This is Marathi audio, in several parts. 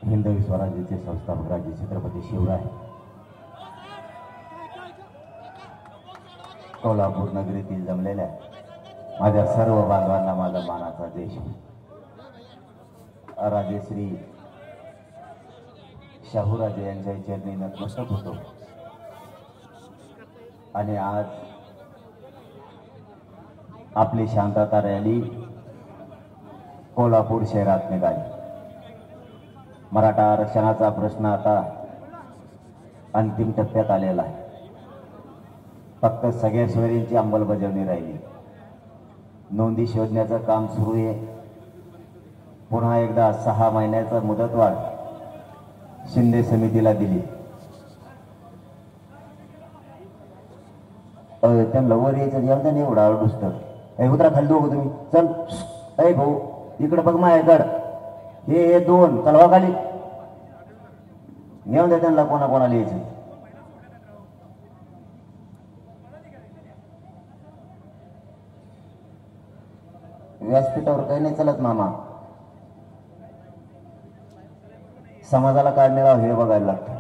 हिंदवी स्वराज्याचे संस्थापक राजे छत्रपती शिवराय, कोल्हापूर नगरीतील जमलेल्या माझ्या सर्व बांधवांना माझा मानाचा देश. राजेश्री शाहूराजे यांच्या चरणी नतमस्तक होतो. आणि आज आपली शांतता रॅली कोल्हापूर शहरात निघाली. मराठा आरक्षणाचा प्रश्न आता अंतिम टप्प्यात आलेला आहे. फक्त सगळ्या सोयरींची अंमलबजावणी राहिली. नोंदी शोधण्याचं काम सुरू आहे. पुन्हा एकदा 6 महिन्याचा मुदतवाढ शिंदे समितीला दिली. त्यांना वर यायचं एवढा नाही, एवढा दुसतं उतरा खाली दोघं तुम्ही. चल अय भाऊ इकडे बघ माझ्याकड, हे 2 तलवा खाली घेऊन द्या त्यांना. कोणाला यायचं व्यासपीठावर काही नाही चालत मामा. समाजाला काय मिळावं हे बघायला लागतं.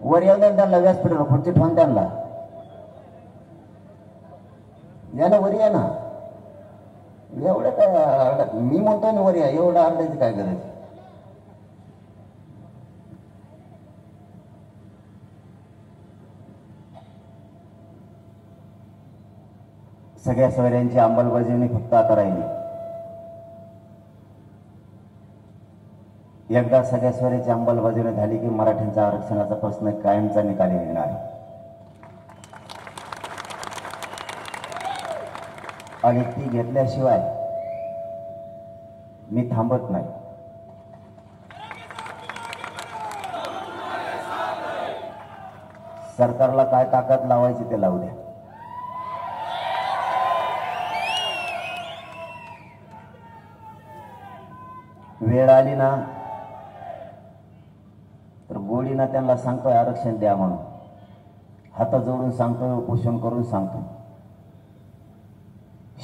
वर येऊन द्या त्यांना व्यासपीठावर, पुढचे ठेवून त्यांना याला वर या ना. एवढं काय मी म्हणतो ना वर या, एवढं आरडायची काय गरज. सगळ्या सोयऱ्यांची अंमलबजावणी फक्त आता राहिली. एकदा सगळ्या सोयऱ्याची अंमलबजावणी झाली की मराठ्यांच्या आरक्षणाचा प्रश्न कायमचा निकाली निघणार आहे. आणि ती घेतल्याशिवाय मी थांबत नाही. सरकारला काय ताकद लावायची ते लावू द्या. वेळ आली ना तर गोडीना त्यांना सांगतोय आरक्षण द्या म्हणून. हात जोडून सांगतोय, उपोषण करून सांगतो.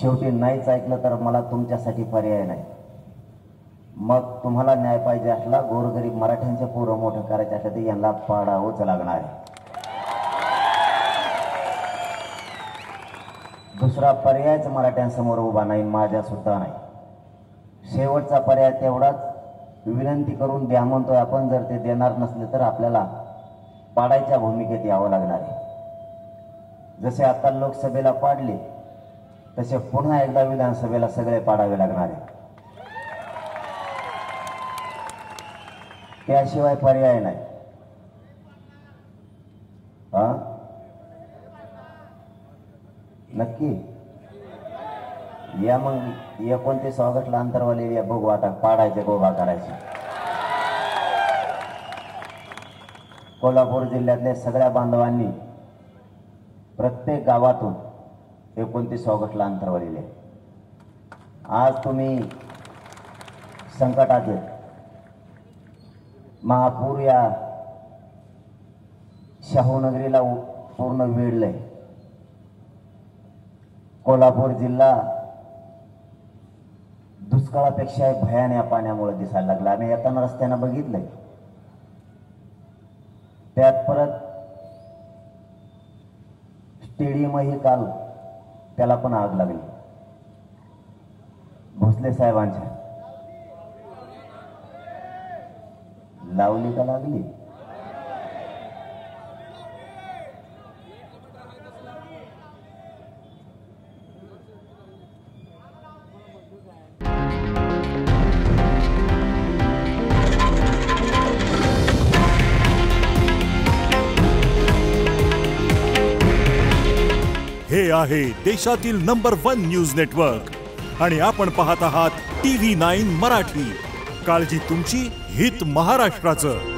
शेवटी नाहीच ऐकलं तर मला तुमच्यासाठी पर्याय नाही. मग तुम्हाला न्याय पाहिजे असला, गोरगरीब मराठ्यांचे पोरं मोठं करायचे असलं तर यांना पाडावंच लागणार आहे. दुसरा पर्यायच मराठ्यांसमोर उभा नाही, माझ्या सुद्धा नाही. शेवटचा पर्याय तेवढाच विनंती करून द्या म्हणतोय आपण. जर ते देणार नसले तर आपल्याला पाडायच्या भूमिकेत यावं लागणार आहे. जसे आता लोकसभेला पाडले तसे पुन्हा एकदा विधानसभेला सगळे पाडावे लागणार आहे. त्याशिवाय पर्याय नाही. नक्की या. मग 29 ऑगस्टला अंतरवाली या बघू. आता पाडायचे, गोबा करायचे. कोल्हापूर जिल्ह्यातल्या सगळ्या बांधवांनी प्रत्येक गावातून 29 ऑगस्टला अंतरवालीले. आज तुम्ही संकटात महापूर या शाहूनगरीला पूर्ण वेढलंय. कोल्हापूर जिल्हा दुष्काळापेक्षा भयान या पाण्यामुळे दिसायला लागला. आम्ही येताना रस्त्यानं बघितलंय. त्यात परत स्टेडियमही काल त्याला पण आग लागली. भोसले साहेबांच्या लावली का लागली. हे आहे देशातील नंबर 1 न्यूज नेटवर्क आणि आपण पाहत आहात TV9 मराठी. काळजी तुमची, हित महाराष्ट्राचं.